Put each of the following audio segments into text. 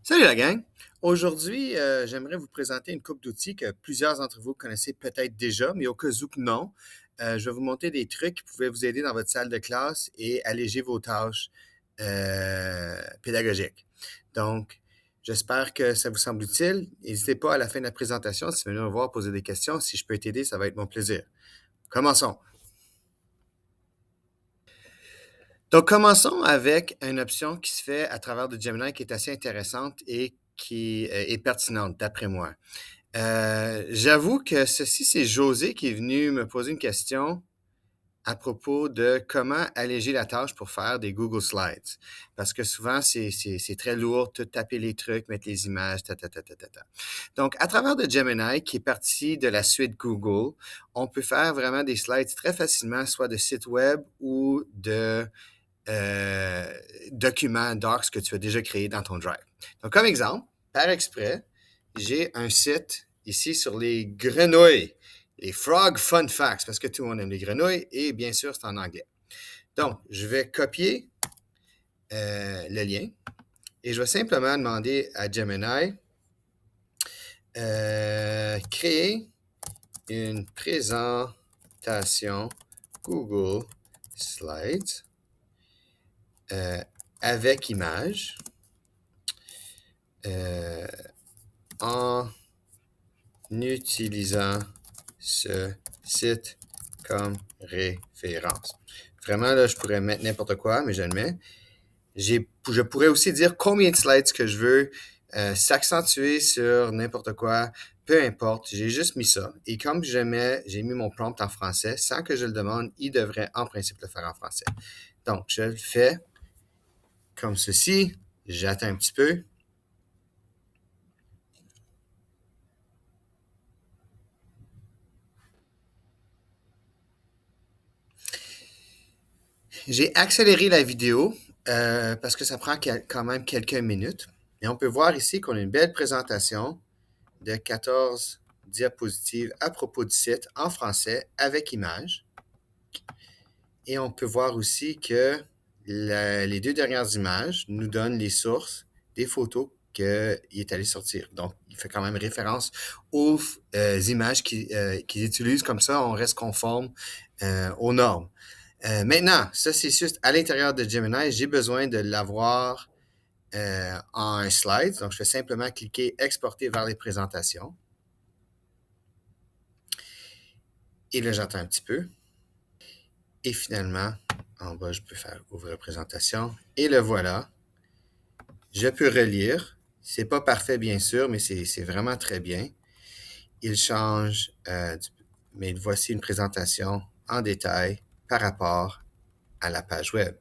Salut la gang! Aujourd'hui, j'aimerais vous présenter une couple d'outils que plusieurs d'entre vous connaissez peut-être déjà, mais au cas où que non, je vais vous montrer des trucs qui pouvaient vous aider dans votre salle de classe et alléger vos tâches pédagogiques. Donc, j'espère que ça vous semble utile. N'hésitez pas à la fin de la présentation, si vous venez me voir poser des questions. Si je peux t'aider, ça va être mon plaisir. Commençons. Donc, commençons avec une option qui se fait à travers de Gemini qui est assez intéressante et qui est pertinente, d'après moi. J'avoue que ceci, c'est José qui est venu me poser une question à propos de comment alléger la tâche pour faire des Google Slides. Parce que souvent, c'est très lourd, tout taper les trucs, mettre les images, ta. Donc, à travers de Gemini, qui est parti de la suite Google, on peut faire vraiment des slides très facilement, soit de sites web ou de documents Docs que tu as déjà créés dans ton Drive. Donc, comme exemple, par exprès, j'ai un site ici sur les grenouilles, les Frog Fun Facts, parce que tout le monde aime les grenouilles, et bien sûr, c'est en anglais. Donc, je vais copier le lien, et je vais simplement demander à Gemini créer une présentation Google Slides avec image en utilisant ce site comme référence. Vraiment, là, je pourrais mettre n'importe quoi, mais je le mets. Je pourrais aussi dire combien de slides que je veux, s'accentuer sur n'importe quoi, peu importe. J'ai juste mis ça. Et comme j'ai mis mon prompt en français, sans que je le demande, il devrait en principe le faire en français. Donc, je le fais comme ceci. J'attends un petit peu. J'ai accéléré la vidéo parce que ça prend quand même quelques minutes. Et on peut voir ici qu'on a une belle présentation de 14 diapositives à propos du site en français avec images. Et on peut voir aussi que les deux dernières images nous donnent les sources des photos qu'il est allé sortir. Donc, il fait quand même référence aux images qu'ils utilisent. Comme ça, on reste conforme aux normes. Maintenant, ça c'est juste à l'intérieur de Gemini, j'ai besoin de l'avoir en un slide. Donc, je vais simplement cliquer Exporter vers les présentations. Et là, j'attends un petit peu. Et finalement, en bas, je peux faire Ouvrir présentation. Et le voilà. Je peux relire. C'est pas parfait, bien sûr, mais c'est vraiment très bien. Il change, mais voici une présentation en détail par rapport à la page web.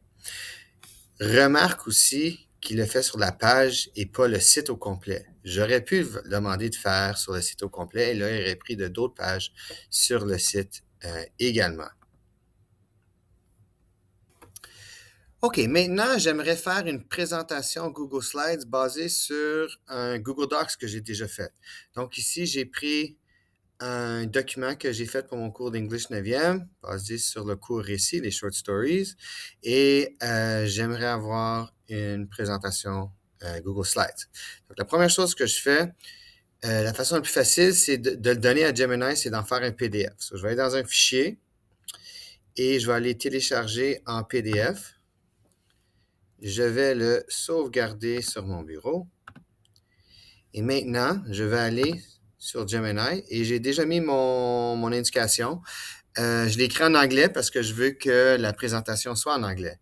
Remarque aussi qu'il le fait sur la page et pas le site au complet. J'aurais pu le demander de faire sur le site au complet et là, il aurait pris de d'autres pages sur le site également. OK, maintenant, j'aimerais faire une présentation Google Slides basée sur un Google Docs que j'ai déjà fait. Donc ici, j'ai pris un document que j'ai fait pour mon cours d'English 9e, basé sur le cours récit, les short stories, et j'aimerais avoir une présentation Google Slides. Donc, la première chose que je fais, la façon la plus facile, c'est de le donner à Gemini, c'est d'en faire un PDF. So, je vais aller dans un fichier et je vais aller télécharger en PDF. Je vais le sauvegarder sur mon bureau. Et maintenant, je vais aller sur Gemini et j'ai déjà mis mon indication. Je l'ai écrit en anglais parce que je veux que la présentation soit en anglais.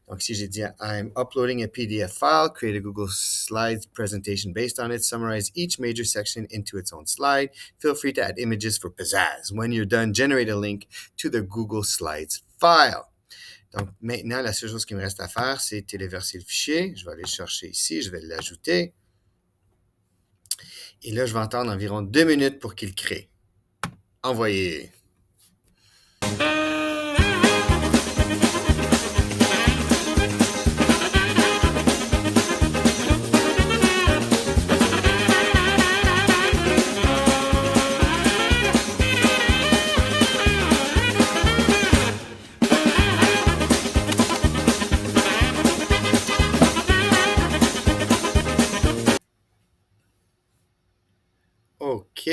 Donc ici, j'ai dit I'm uploading a PDF file, create a Google Slides presentation based on it, summarize each major section into its own slide. Feel free to add images for pizzazz. When you're done, generate a link to the Google Slides file. Donc maintenant, la seule chose qui me reste à faire, c'est téléverser le fichier. Je vais aller le chercher ici, je vais l'ajouter. Et là, je vais attendre environ 2 minutes pour qu'il crée. Envoyer. OK.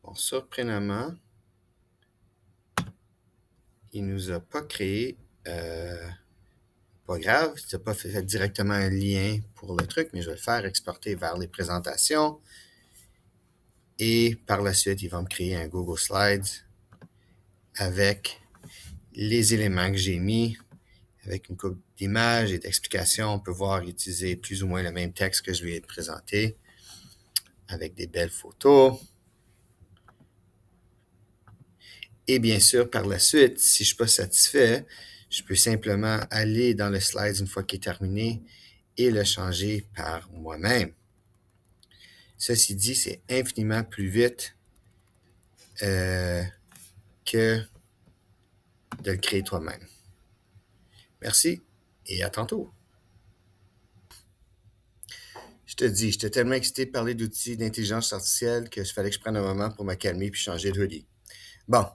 Bon, surprenamment, il nous a pas créé. Pas grave, tu n'as pas fait directement un lien pour le truc, mais je vais le faire exporter vers les présentations. Et par la suite, il va me créer un Google Slides avec les éléments que j'ai mis, avec une couple d'images et d'explications. On peut voir utiliser plus ou moins le même texte que je lui ai présenté, avec des belles photos. Et bien sûr, par la suite, si je ne suis pas satisfait, je peux simplement aller dans le slide une fois qu'il est terminé et le changer par moi-même. Ceci dit, c'est infiniment plus vite que de le créer toi-même. Merci et à tantôt. Je te dis, j'étais tellement excité de parler d'outils d'intelligence artificielle que je fallait que je prenne un moment pour me calmer puis changer de hoodie. Bon,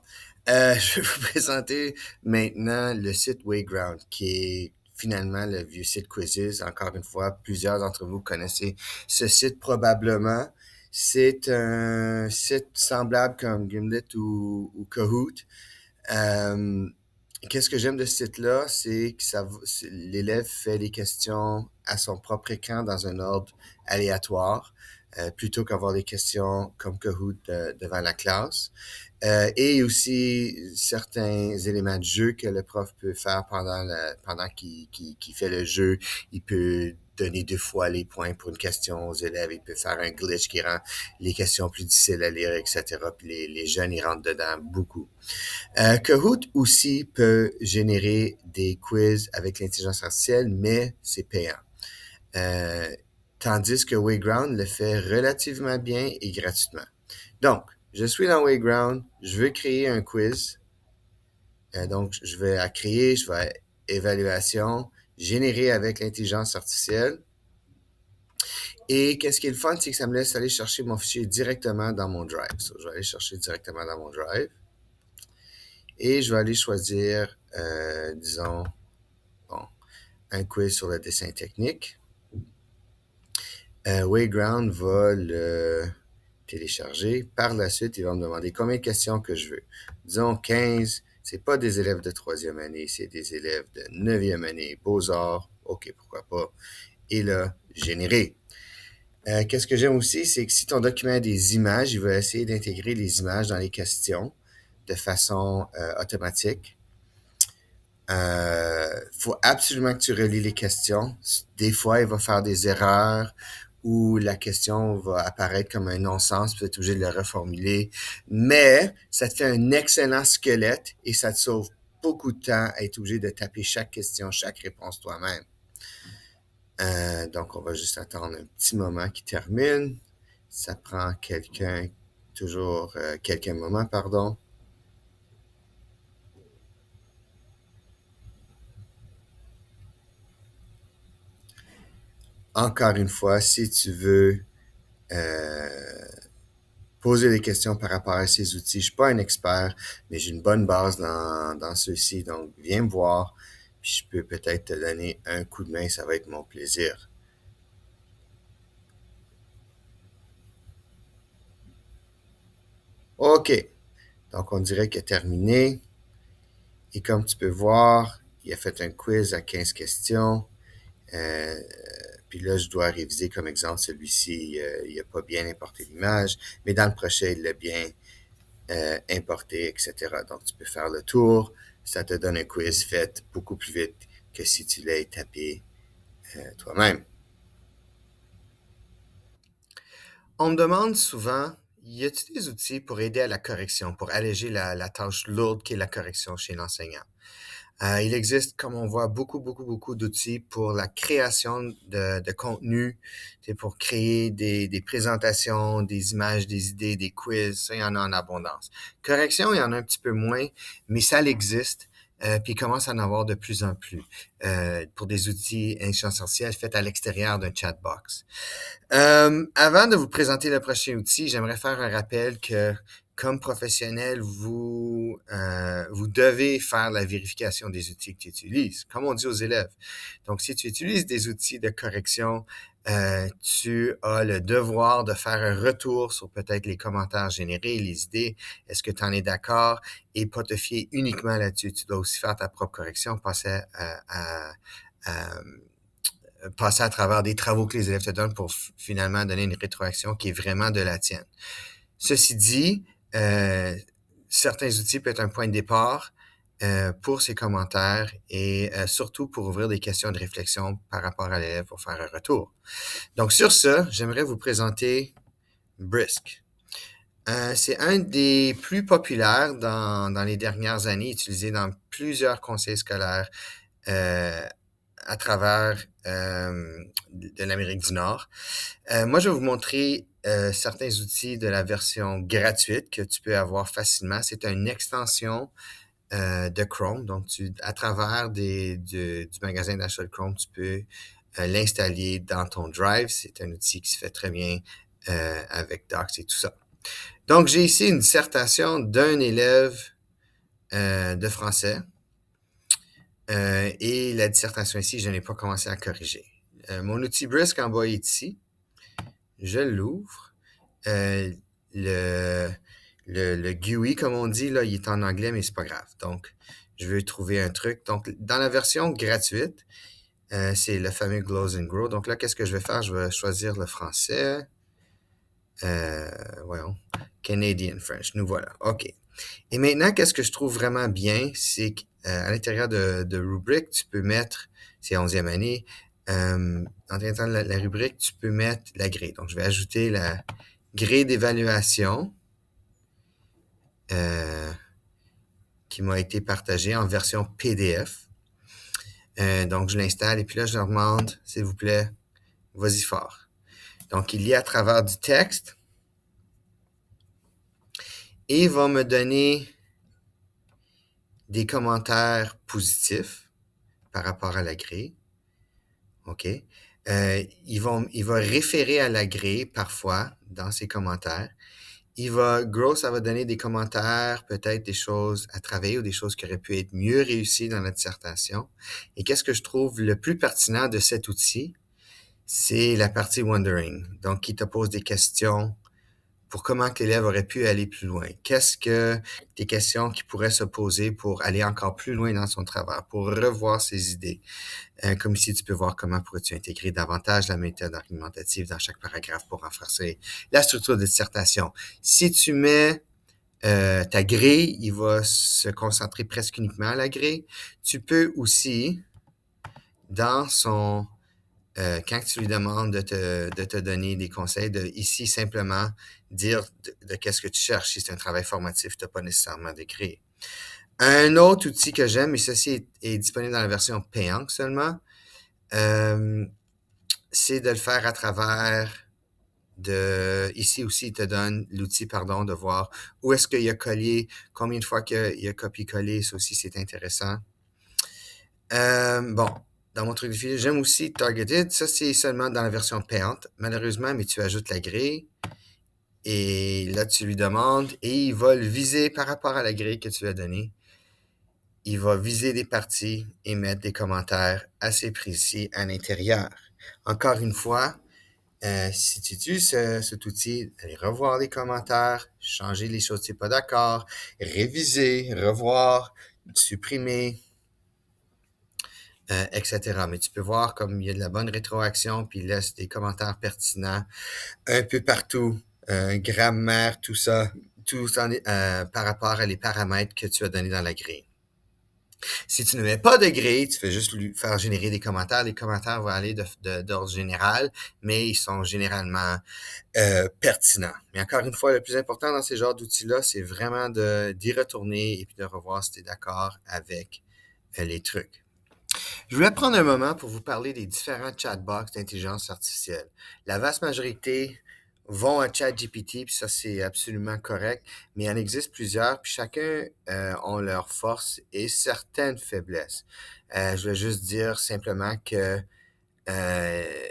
je vais vous présenter maintenant le site Wayground, qui est finalement le vieux site Quizzes. Encore une fois, plusieurs d'entre vous connaissez ce site probablement. C'est un site semblable comme Gimlet ou Kahoot. Qu'est-ce que j'aime de ce site-là, c'est que l'élève fait les questions à son propre écran dans un ordre aléatoire, plutôt qu'avoir des questions comme Kahoot devant la classe. Et aussi certains éléments de jeu que le prof peut faire pendant qu'il fait le jeu. Il peut donner 2 fois les points pour une question aux élèves. Il peut faire un glitch qui rend les questions plus difficiles à lire, etc. Puis les jeunes, ils rentrent dedans beaucoup. Kahoot aussi peut générer des quiz avec l'intelligence artificielle, mais c'est payant. Tandis que Wayground le fait relativement bien et gratuitement. Donc, je suis dans Wayground, je veux créer un quiz. Donc, je vais à créer, je vais à évaluation, générer avec l'intelligence artificielle. Et qu'est-ce qui est le fun, c'est que ça me laisse aller chercher mon fichier directement dans mon Drive. So, je vais aller chercher directement dans mon Drive. Et je vais aller choisir, disons, bon, un quiz sur le dessin technique. Wayground va le télécharger. Par la suite, il va me demander combien de questions que je veux. Disons 15. C'est pas des élèves de 3e année, c'est des élèves de 9e année, Beaux-Arts. OK, pourquoi pas. Et là, générer. Qu'est-ce que j'aime aussi, c'est que si ton document a des images, il va essayer d'intégrer les images dans les questions de façon automatique. Faut absolument que tu relis les questions. Des fois, il va faire des erreurs où la question va apparaître comme un non-sens, tu vas être obligé de le reformuler. Mais ça te fait un excellent squelette et ça te sauve beaucoup de temps à être obligé de taper chaque question, chaque réponse toi-même. Donc, on va juste attendre un petit moment qu'il termine. Ça prend quelques moments, pardon. Encore une fois, si tu veux poser des questions par rapport à ces outils, je ne suis pas un expert, mais j'ai une bonne base dans ceux-ci. Donc, viens me voir, puis je peux peut-être te donner un coup de main, ça va être mon plaisir. OK. Donc, on dirait qu'il a terminé. Et comme tu peux voir, il a fait un quiz à 15 questions. Puis là, je dois réviser comme exemple celui-ci. Il n'a pas bien importé l'image, mais dans le prochain, il l'a bien importé, etc. Donc, tu peux faire le tour. Ça te donne un quiz fait beaucoup plus vite que si tu l'as tapé toi-même. On me demande souvent, y a-t-il des outils pour aider à la correction, pour alléger la tâche lourde qui est la correction chez l'enseignant? Il existe, comme on voit, beaucoup d'outils pour la création de contenu, pour créer des présentations, des images, des idées, des quiz, ça, il y en a en abondance. Correction, il y en a un petit peu moins, mais ça existe. Puis il commence à en avoir de plus en plus pour des outils intelligence artificielle faits à l'extérieur d'un chatbox. Avant de vous présenter le prochain outil, j'aimerais faire un rappel que comme professionnel, vous devez faire la vérification des outils que tu utilises, comme on dit aux élèves. Donc, si tu utilises des outils de correction, tu as le devoir de faire un retour sur peut-être les commentaires générés, les idées. Est-ce que tu en es d'accord? Et pas te fier uniquement là-dessus. Tu dois aussi faire ta propre correction, à passer à travers des travaux que les élèves te donnent pour finalement donner une rétroaction qui est vraiment de la tienne. Ceci dit, certains outils peuvent être un point de départ pour ces commentaires et surtout pour ouvrir des questions de réflexion par rapport à l'élève pour faire un retour. Donc sur ce, j'aimerais vous présenter Brisk. C'est un des plus populaires dans les dernières années, utilisé dans plusieurs conseils scolaires euh, à travers de l'Amérique du Nord. Moi, je vais vous montrer certains outils de la version gratuite que tu peux avoir facilement. C'est une extension de Chrome. Donc, à travers du magasin d'achat de Chrome, tu peux l'installer dans ton Drive. C'est un outil qui se fait très bien avec Docs et tout ça. Donc, j'ai ici une dissertation d'un élève de français. Et la dissertation ici, je n'ai pas commencé à corriger. Mon outil Brisk en bas est ici. Je l'ouvre. Euh, le, le GUI, comme on dit, là, il est en anglais, mais c'est pas grave. Donc, je vais trouver un truc. Donc, dans la version gratuite, c'est le fameux Glows and Grow. Donc là, qu'est-ce que je vais faire? Je vais choisir le français. Voyons. Canadian French. Nous voilà. OK. Et maintenant, qu'est-ce que je trouve vraiment bien, c'est qu'à l'intérieur de rubrique, tu peux mettre, c'est 11e année, en intérieur de la rubrique, tu peux mettre la grille. Donc, je vais ajouter la grille d'évaluation qui m'a été partagée en version PDF. Donc, je l'installe et puis là, je leur demande, s'il vous plaît, vas-y fort. Donc, il lit à travers du texte et il va me donner des commentaires positifs par rapport à la grille. OK? Il va référer à la grille parfois dans ses commentaires. Grow, ça va donner des commentaires, peut-être des choses à travailler ou des choses qui auraient pu être mieux réussies dans la dissertation. Et qu'est-ce que je trouve le plus pertinent de cet outil? C'est la partie Wondering. Donc, qui te pose des questions pour comment que l'élève aurait pu aller plus loin. Qu'est-ce que des questions qui pourraient se poser pour aller encore plus loin dans son travail, pour revoir ses idées. Comme ici, tu peux voir comment pourrais-tu intégrer davantage la méthode argumentative dans chaque paragraphe pour renforcer la structure de dissertation. Si tu mets ta grille, il va se concentrer presque uniquement à la grille. Tu peux aussi, dans son quand tu lui demandes de te donner des conseils, de ici simplement dire de qu'est-ce que tu cherches. Si c'est un travail formatif, tu n'as pas nécessairement d'écrire. Un autre outil que j'aime, et ceci est disponible dans la version payante seulement, c'est de le faire à travers ici aussi, il te donne l'outil, pardon, de voir où est-ce qu'il a collé, combien de fois qu'il a copié-collé, ça aussi c'est intéressant. Bon, dans mon truc de fil, j'aime aussi Targeted. Ça, c'est seulement dans la version payante, malheureusement, mais tu ajoutes la grille. Et là, tu lui demandes et il va le viser par rapport à la grille que tu lui as donnée. Il va viser des parties et mettre des commentaires assez précis à l'intérieur. Encore une fois, si tu utilises cet outil, allez revoir les commentaires, changer les choses que tu n'es pas d'accord, réviser, revoir, supprimer, etc. Mais tu peux voir comme il y a de la bonne rétroaction, puis il laisse des commentaires pertinents un peu partout, grammaire, tout ça, par rapport à les paramètres que tu as donnés dans la grille. Si tu ne mets pas de grille, tu fais juste lui faire générer des commentaires. Les commentaires vont aller d'ordre général, mais ils sont généralement pertinents. Mais encore une fois, le plus important dans ces genres d'outils-là, c'est vraiment d'y retourner et puis de revoir si tu es d'accord avec les trucs. Je voulais prendre un moment pour vous parler des différents chatbots d'intelligence artificielle. La vaste majorité vont à ChatGPT, puis ça, c'est absolument correct, mais il en existe plusieurs, puis chacun ont leurs forces et certaines faiblesses. Je vais juste dire simplement que euh,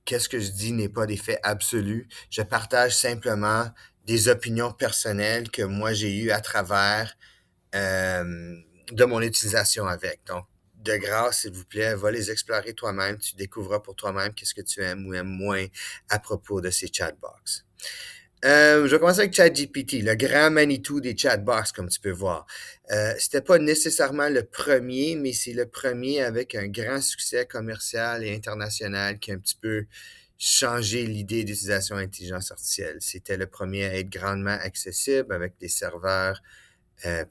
qu'est-ce que je dis n'est pas des faits absolus. Je partage simplement des opinions personnelles que moi j'ai eues à travers de mon utilisation avec. Donc, de grâce, s'il vous plaît, va les explorer toi-même. Tu découvriras pour toi-même qu'est-ce que tu aimes ou aimes moins à propos de ces chatbox. Je vais commencer avec ChatGPT, le grand Manitou des chatbox, comme tu peux voir. C'était pas nécessairement le premier, mais c'est le premier avec un grand succès commercial et international qui a un petit peu changé l'idée d'utilisation d'intelligence artificielle. C'était le premier à être grandement accessible avec des serveurs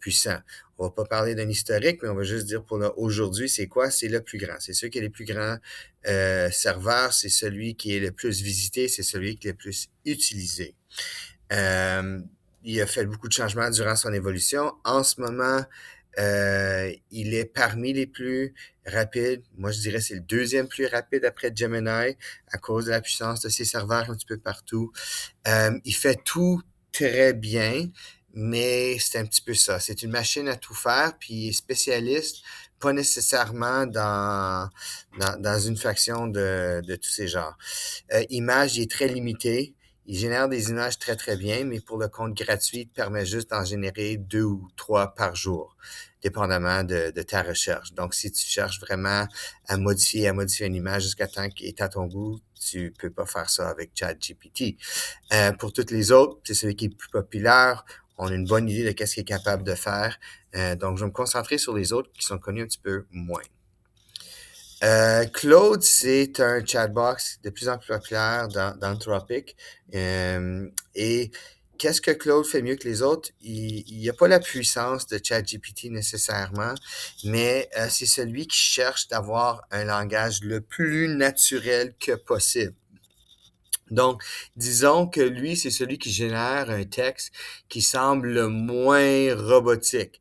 puissant. On va pas parler d'un historique, mais on va juste dire pour aujourd'hui, c'est quoi? C'est le plus grand. C'est celui qui est le plus grand serveur, c'est celui qui est le plus visité, c'est celui qui est le plus utilisé. Euh, il a fait beaucoup de changements durant son évolution. En ce moment, il est parmi les plus rapides. Moi, je dirais que c'est le deuxième plus rapide après Gemini à cause de la puissance de ses serveurs un petit peu partout. Il fait tout très bien, mais c'est un petit peu ça. C'est une machine à tout faire, puis il est spécialiste, pas nécessairement dans une faction de tous ces genres. Image, il est très limité. Il génère des images très, très bien, mais pour le compte gratuit, il te permet juste d'en générer 2 ou 3 par jour, dépendamment de ta recherche. Donc, si tu cherches vraiment à modifier une image jusqu'à temps qu'elle est à ton goût, tu peux pas faire ça avec ChatGPT. Pour toutes les autres, c'est celui qui est plus populaire. On a une bonne idée de qu'est-ce qu'il est capable de faire. Donc, je vais me concentrer sur les autres qui sont connus un petit peu moins. Claude, c'est un chatbox de plus en plus populaire dans Anthropic. Et qu'est-ce que Claude fait mieux que les autres? Il n'y a pas la puissance de ChatGPT nécessairement, mais c'est celui qui cherche d'avoir un langage le plus naturel que possible. Donc, disons que lui, c'est celui qui génère un texte qui semble le moins robotique.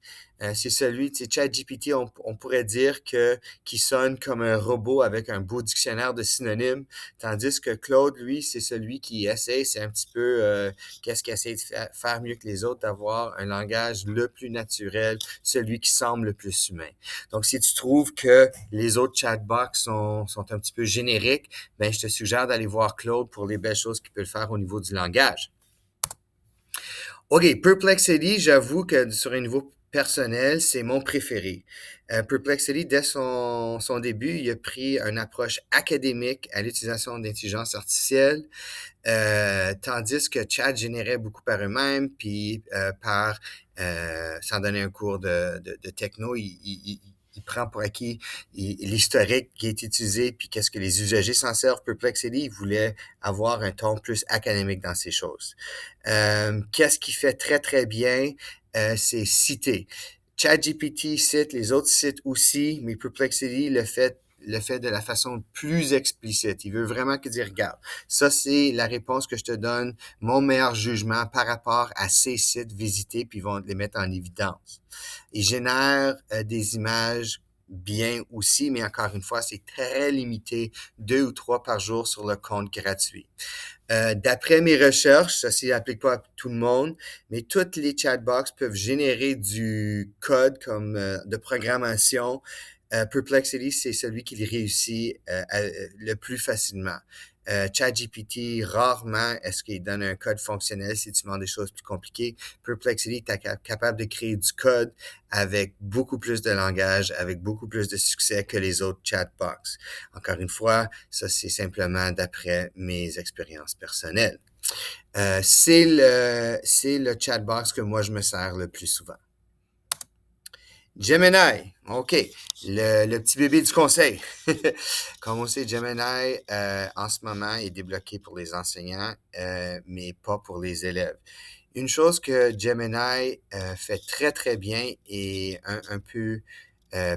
C'est celui, tu sais, ChatGPT, on pourrait dire que qui sonne comme un robot avec un beau dictionnaire de synonymes, tandis que Claude, lui, c'est celui qui essaie, c'est un petit peu qu'est-ce qu'il essaie de faire mieux que les autres, d'avoir un langage le plus naturel, celui qui semble le plus humain. Donc, si tu trouves que les autres chatbox sont un petit peu génériques, ben, je te suggère d'aller voir Claude pour les belles choses qu'il peut faire au niveau du langage. OK, Perplexity, j'avoue que sur un niveau personnel, c'est mon préféré. Perplexity, dès son début, il a pris une approche académique à l'utilisation d'intelligence artificielle, tandis que Chat générait beaucoup par eux-mêmes, puis sans donner un cours de techno, il prend pour acquis l'historique qui est utilisé, puis qu'est-ce que les usagers s'en servent. Perplexity, il voulait avoir un ton plus académique dans ces choses. Qu'est-ce qui fait très, très bien? C'est citer. ChatGPT cite, les autres citent aussi, mais Perplexity le fait de la façon plus explicite. Il veut vraiment que dire, regarde, ça c'est la réponse que je te donne, mon meilleur jugement par rapport à ces sites visités, puis ils vont les mettre en évidence. Il génère des images bien aussi, mais encore une fois, c'est très limité, 2 ou 3 par jour sur le compte gratuit. D'après mes recherches, ça ne s'applique pas à tout le monde, mais toutes les chatbox peuvent générer du code comme de programmation. Perplexity, c'est celui qui réussit le plus facilement. ChatGPT, rarement est-ce qu'il donne un code fonctionnel si tu demandes des choses plus compliquées. Perplexity est capable de créer du code avec beaucoup plus de langage, avec beaucoup plus de succès que les autres chatbox. Encore une fois, ça c'est simplement d'après mes expériences personnelles. C'est le chatbox que moi je me sers le plus souvent. Gemini, OK, le petit bébé du conseil. Comme on sait, Gemini, en ce moment, est débloqué pour les enseignants, mais pas pour les élèves. Une chose que Gemini fait très, très bien et un peu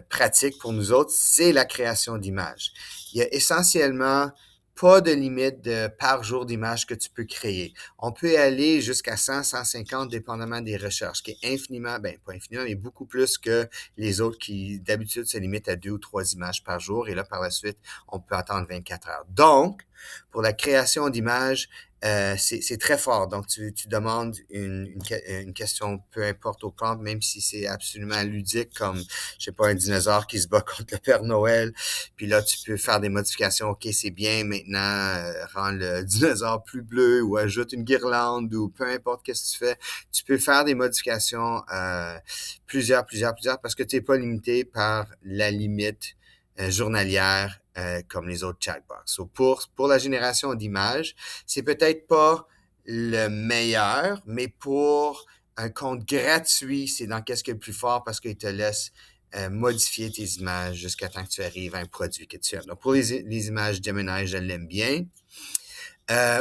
pratique pour nous autres, c'est la création d'images. Il y a essentiellement pas de limite par jour d'images que tu peux créer. On peut aller jusqu'à 100, 150, dépendamment des recherches, qui est infiniment, ben pas infiniment, mais beaucoup plus que les autres qui d'habitude se limitent à 2 ou 3 images par jour. Et là, par la suite, on peut attendre 24 heures. Donc, Pour la création d'images, c'est très fort. Donc, tu demandes une question, peu importe au prompt, même si c'est absolument ludique, comme, je sais pas, un dinosaure qui se bat contre le Père Noël. Puis là, tu peux faire des modifications. OK, c'est bien, maintenant, rends le dinosaure plus bleu ou ajoute une guirlande ou peu importe qu'est-ce que tu fais. Tu peux faire des modifications, plusieurs, parce que tu n'es pas limité par la limite journalière comme les autres chatbots. So pour la génération d'images, c'est peut-être pas le meilleur, mais pour un compte gratuit, c'est dans qu'est-ce qui est le plus fort parce qu'il te laisse modifier tes images jusqu'à temps que tu arrives à un produit que tu aimes. Donc, pour les images Gemini, je l'aime bien.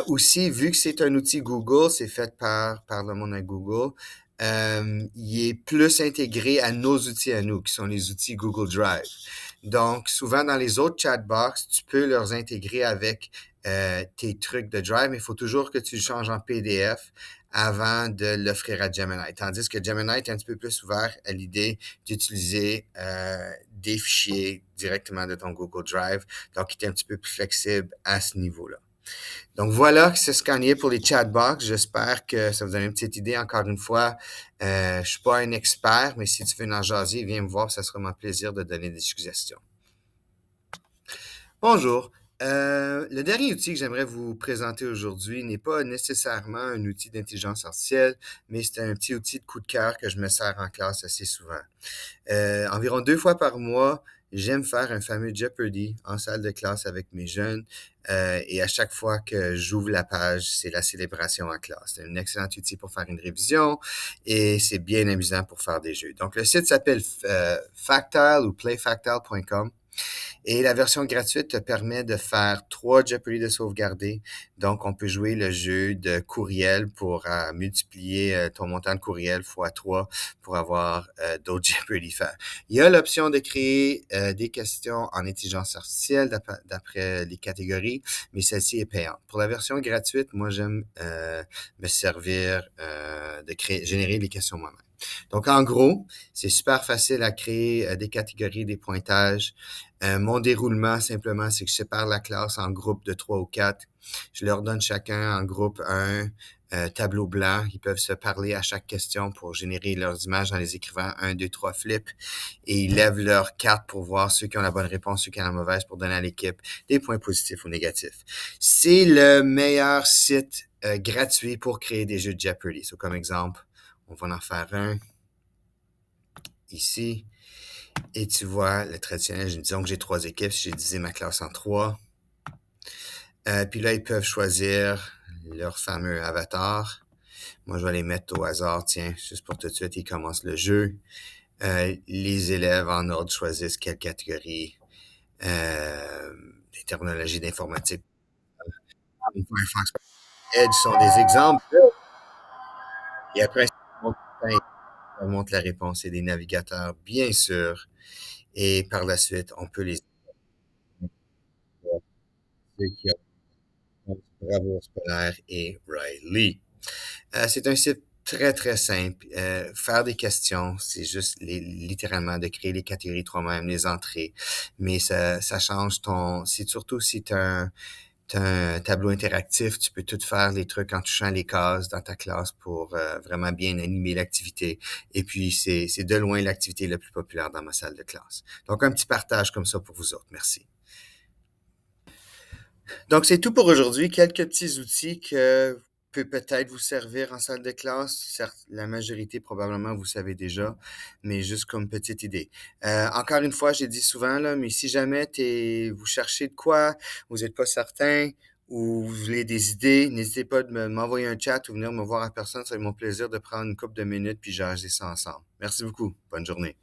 Aussi, vu que c'est un outil Google, c'est fait par le monde à Google, il est plus intégré à nos outils à nous, qui sont les outils Google Drive. Donc, souvent dans les autres chatbox, tu peux leur intégrer avec tes trucs de Drive, mais il faut toujours que tu le changes en PDF avant de l'offrir à Gemini. Tandis que Gemini est un petit peu plus ouvert à l'idée d'utiliser des fichiers directement de ton Google Drive. Donc, il est un petit peu plus flexible à ce niveau-là. Donc voilà, c'est ce qu'on y est pour les chatbox. J'espère que ça vous donne une petite idée. Encore une fois, je suis pas un expert, mais si tu veux en jaser, viens me voir, ça sera mon plaisir de donner des suggestions. Bonjour. Le dernier outil que j'aimerais vous présenter aujourd'hui n'est pas nécessairement un outil d'intelligence artificielle, mais c'est un petit outil de coup de cœur que je me sers en classe assez souvent. Environ 2 fois par mois, j'aime faire un fameux Jeopardy en salle de classe avec mes jeunes. Et à chaque fois que j'ouvre la page, c'est la célébration en classe. C'est un excellent outil pour faire une révision et c'est bien amusant pour faire des jeux. Donc, le site s'appelle Factile ou playfactile.com. Et la version gratuite te permet de faire 3 Jeopardy de sauvegarder. Donc, on peut jouer le jeu de courriel pour multiplier ton montant de courriel fois 3 pour avoir d'autres Jeopardy faire. Il y a l'option de créer des questions en intelligence artificielle d'après les catégories, mais celle-ci est payante. Pour la version gratuite, moi, j'aime me servir générer les questions moi-même. Donc, en gros, c'est super facile à créer des catégories, des pointages. Mon déroulement, simplement, c'est que je sépare la classe en groupes de 3 ou 4. Je leur donne chacun en groupe un tableau blanc. Ils peuvent se parler à chaque question pour générer leurs images en les écrivant 1, 2, 3 flips. Et ils lèvent leurs cartes pour voir ceux qui ont la bonne réponse, ceux qui ont la mauvaise, pour donner à l'équipe des points positifs ou négatifs. C'est le meilleur site gratuit pour créer des jeux de Jeopardy. So, comme exemple, on va en faire un ici. Et tu vois, le traditionnel, disons que j'ai 3 équipes, j'ai divisé ma classe en 3. Puis là, ils peuvent choisir leur fameux avatar. Moi, je vais les mettre au hasard, tiens, juste pour tout de suite, ils commencent le jeu. Les élèves en ordre choisissent quelle catégorie. Les technologies d'informatique. Firefox, Edge sont des exemples. Et après, on montre la réponse et des navigateurs, bien sûr. Et par la suite, on peut les ceux qui ont Bravo Scolaire et Riley. C'est un site très, très simple. Faire des questions, c'est juste littéralement de créer les catégories toi-même, les entrées. Mais ça change c'est surtout si tu as un tableau interactif, tu peux tout faire les trucs en touchant les cases dans ta classe pour vraiment bien animer l'activité. Et puis, c'est de loin l'activité la plus populaire dans ma salle de classe. Donc, un petit partage comme ça pour vous autres. Merci. Donc, c'est tout pour aujourd'hui. Quelques petits outils que peut peut-être vous servir en salle de classe. Certes, la majorité, probablement, vous savez déjà, mais juste comme petite idée. Encore une fois, j'ai dit souvent, là, mais si jamais vous cherchez de quoi, vous n'êtes pas certain ou vous voulez des idées, n'hésitez pas de m'envoyer un chat ou venir me voir en personne. Ça va être mon plaisir de prendre une couple de minutes puis jaser ça ensemble. Merci beaucoup. Bonne journée.